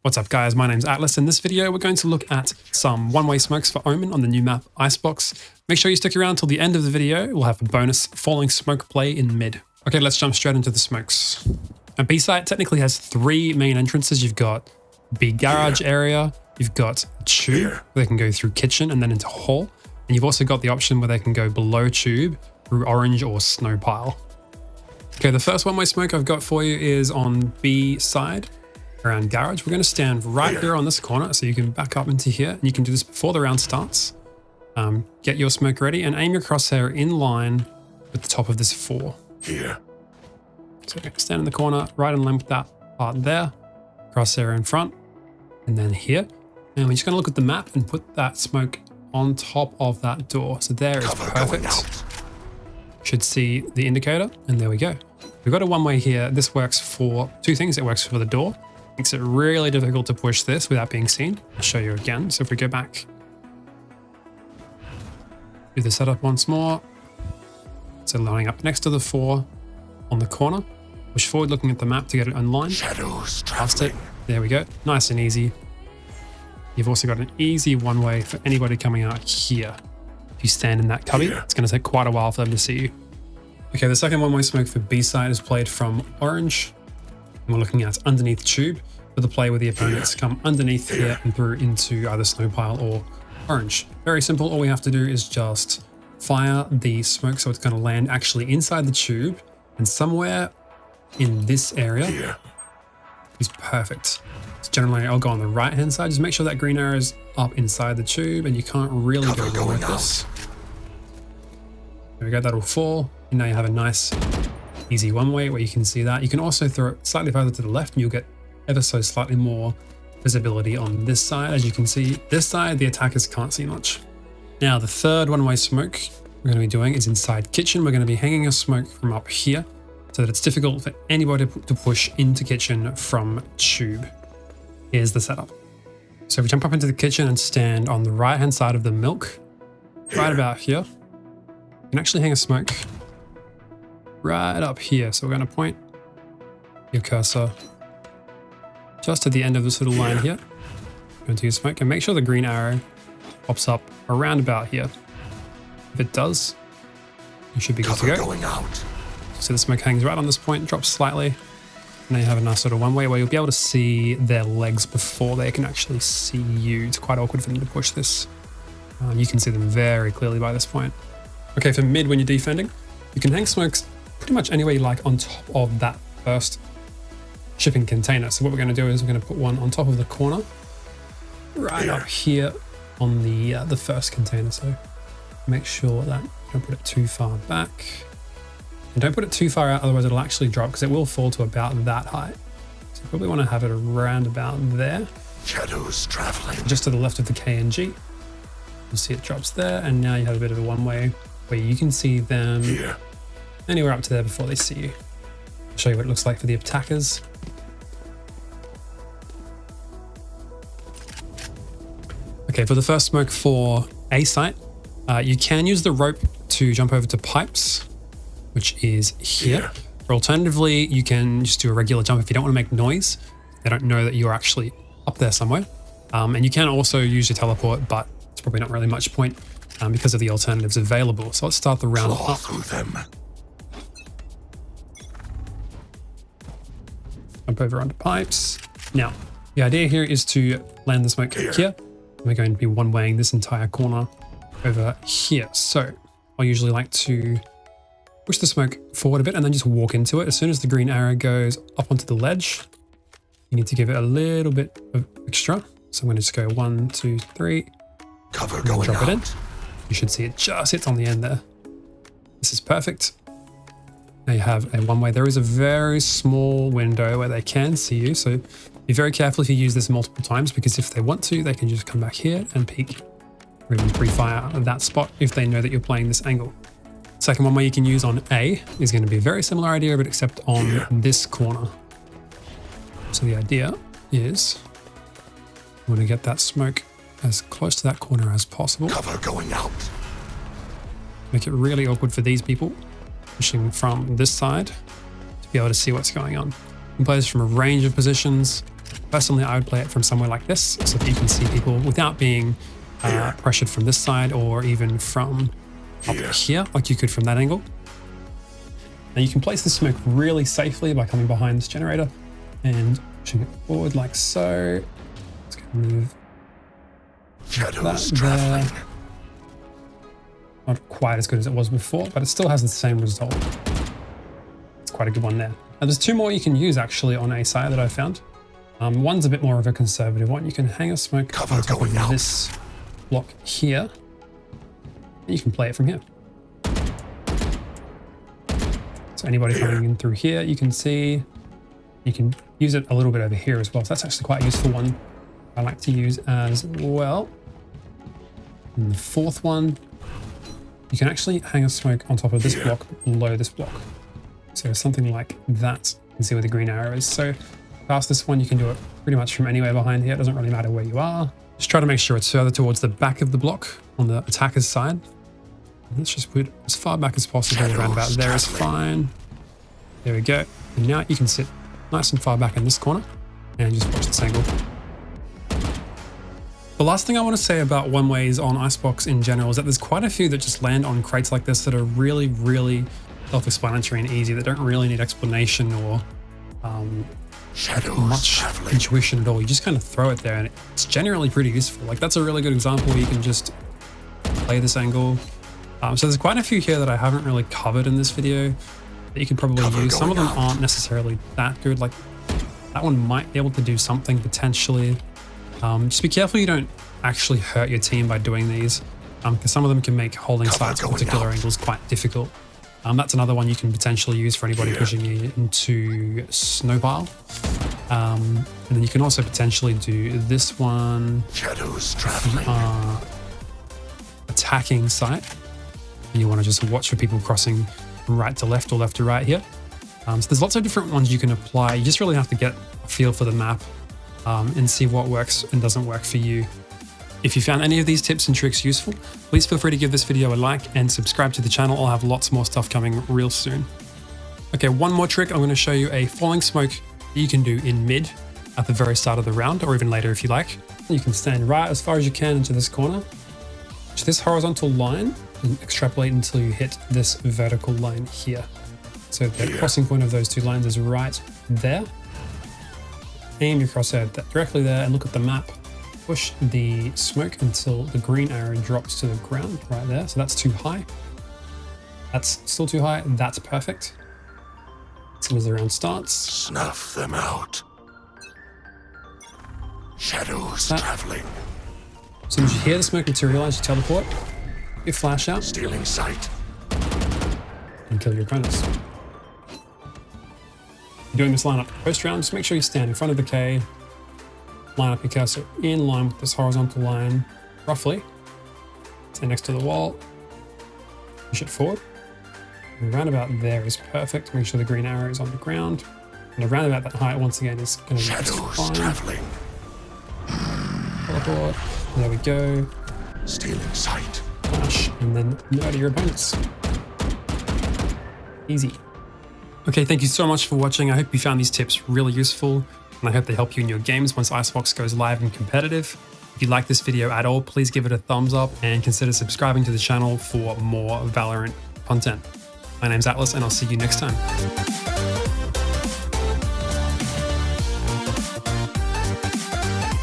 What's up guys, my name's Atlas. In this video, we're going to look at some one-way smokes for Omen on the new map ICEBOX. Make sure you stick around till the end of the video. We'll have a bonus falling smoke play in mid. Okay, let's jump straight into the smokes. A B site technically has three main entrances. You've got B garage area, you've got tube where they can go through kitchen and then into hall. And you've also got the option where they can go below tube through orange or snow pile. Okay, the first one-way smoke I've got for you is on B side. Around garage. We're going to stand right here on this corner so you can back up into here, and you can do this before the round starts. Get your smoke ready and aim your crosshair in line with the top of this 4. Here. So stand in the corner, right and left that part there, crosshair in front, and then here. And we're just going to look at the map and put that smoke on top of that door. So there is perfect. Should see the indicator, and there we go. We've got a one-way here. This works for two things. It works for the door. Makes it really difficult to push this without being seen. I'll show you again. So if we go back, do the setup once more. So lining up next to the 4 on the corner. Push forward looking at the map to get it online. Shadows Past it. traveling. There we go. Nice and easy. You've also got an easy one-way for anybody coming out here. If you stand in that cubby, it's going to take quite a while for them to see you. Okay, the second one-way smoke for B side is played from orange. And we're looking at underneath tube for the play where the opponents come underneath here and through into either snow pile or orange. Very simple. All we have to do is just fire the smoke so it's going to land actually inside the tube, and somewhere in this area is perfect. So generally I'll go on the right hand side. Just make sure that green arrow is up inside the tube and you can't really go wrong with this. There we go, that'll fall. And now you have a nice easy one-way where you can see that. You can also throw it slightly further to the left and you'll get ever so slightly more visibility on this side. As you can see, this side, the attackers can't see much. Now, the third one-way smoke we're going to be doing is inside kitchen. We're going to be hanging a smoke from up here so that it's difficult for anybody to push into kitchen from tube. Here's the setup. So if we jump up into the kitchen and stand on the right-hand side of the milk, right about here, you can actually hang a smoke right up here. So we're going to point your cursor just at the end of this little line here. Go into your smoke and make sure the green arrow pops up around about here. If it does, you should be good to go. Going out. So the smoke hangs right on this point, drops slightly. Now you have a nice sort of one-way where you'll be able to see their legs before they can actually see you. It's quite awkward for them to push this. You can see them very clearly by this point. Okay, for mid when you're defending, you can hang smokes pretty much anywhere you like on top of that first shipping container. So what we're going to do is we're going to put one on top of the corner, right up here on the first container. So make sure that you don't put it too far back. And don't put it too far out, otherwise it'll actually drop because it will fall to about that height. So you probably want to have it around about there. Shadows traveling. Just to the left of the KNG. You'll see it drops there, and now you have a bit of a one-way where you can see them anywhere up to there before they see you. I'll show you what it looks like for the attackers. Okay, for the first smoke for A site, you can use the rope to jump over to pipes, which is here. Or alternatively, you can just do a regular jump if you don't want to make noise. They don't know that you're actually up there somewhere. And you can also use your teleport, but it's probably not really much point because of the alternatives available. So let's start the round up. Through them. Jump over onto pipes. Now, the idea here is to land the smoke here. We're going to be one-waying this entire corner over here. So I usually like to push the smoke forward a bit and then just walk into it. As soon as the green arrow goes up onto the ledge, you need to give it a little bit of extra. So I'm going to just go 1, 2, 3. Cover going drop out. it in. You should see it just hits on the end there. This is perfect. Now you have a one-way. There is a very small window where they can see you. So be very careful if you use this multiple times, because if they want to, they can just come back here and peek or even pre-fire at that spot if they know that you're playing this angle. Second one way you can use on A is going to be a very similar idea, but except on this corner. So the idea is you want to get that smoke as close to that corner as possible. Cover going out. Make it really awkward for these people pushing from this side to be able to see what's going on. You can play this from a range of positions. Personally, I would play it from somewhere like this so that you can see people without being pressured from this side or even from up here, like you could from that angle. Now you can place the smoke really safely by coming behind this generator and pushing it forward like so. Let's go move Shadows that traveling. there. Not quite as good as it was before, but it still has the same result. It's quite a good one there. Now there's two more you can use actually on ASI that I found. One's a bit more of a conservative one. You can hang a smoke Cover on top going of out. this block here. And you can play it from here. So anybody coming in through here, you can see, you can use it a little bit over here as well. So that's actually quite a useful one I like to use as well. And the fourth one, you can actually hang a smoke on top of this block below this block. So something like that. You can see where the green arrow is. So past this one, you can do it pretty much from anywhere behind here. It doesn't really matter where you are. Just try to make sure it's further towards the back of the block on the attacker's side. Let's just put it as far back as possible. Around about there is fine. There we go. And now you can sit nice and far back in this corner and just watch this angle. The last thing I want to say about one-ways on Icebox in general is that there's quite a few that just land on crates like this that are really, really self-explanatory and easy, that don't really need explanation or much intuition at all. You just kind of throw it there and it's generally pretty useful. Like that's a really good example where you can just play this angle. So there's quite a few here that I haven't really covered in this video that you can probably use. Some of them aren't necessarily that good. Like that one might be able to do something potentially. Just be careful you don't actually hurt your team by doing these, because some of them can make holding sites at particular angles quite difficult. That's another one you can potentially use for anybody pushing you into Snowpile. And then you can also potentially do this one. Shadows traveling. Attacking site. And you want to just watch for people crossing from right to left or left to right here. So there's lots of different ones you can apply. You just really have to get a feel for the map and see what works and doesn't work for you. If you found any of these tips and tricks useful, please feel free to give this video a like and subscribe to the channel. I'll have lots more stuff coming real soon. Okay, one more trick. I'm going to show you a falling smoke that you can do in mid at the very start of the round, or even later if you like. You can stand right as far as you can into this corner, to this horizontal line, and extrapolate until you hit this vertical line here. So the crossing point of those two lines is right there. Aim your crosshair directly there and look at the map. Push the smoke until the green arrow drops to the ground right there. So that's too high. That's still too high. That's perfect. As soon as the round starts. Snuff them out. Shadows traveling. As soon as you hear the smoke materialize, you teleport. Put your flash out. Stealing sight. And kill your opponents. Doing this lineup post round, just make sure you stand in front of the K. Line up your cursor in line with this horizontal line, roughly. Stay next to the wall. Push it forward. And around about there is perfect. Make sure the green arrow is on the ground. And around about that height, once again, is going to be just fine. Traveling. Teleport. There we go. Stealing sight. Flash, and then murder your opponents. Easy. Okay, thank you so much for watching. I hope you found these tips really useful, and I hope they help you in your games once Icebox goes live and competitive. If you like this video at all, please give it a thumbs up and consider subscribing to the channel for more Valorant content. My name's Atlas, and I'll see you next time.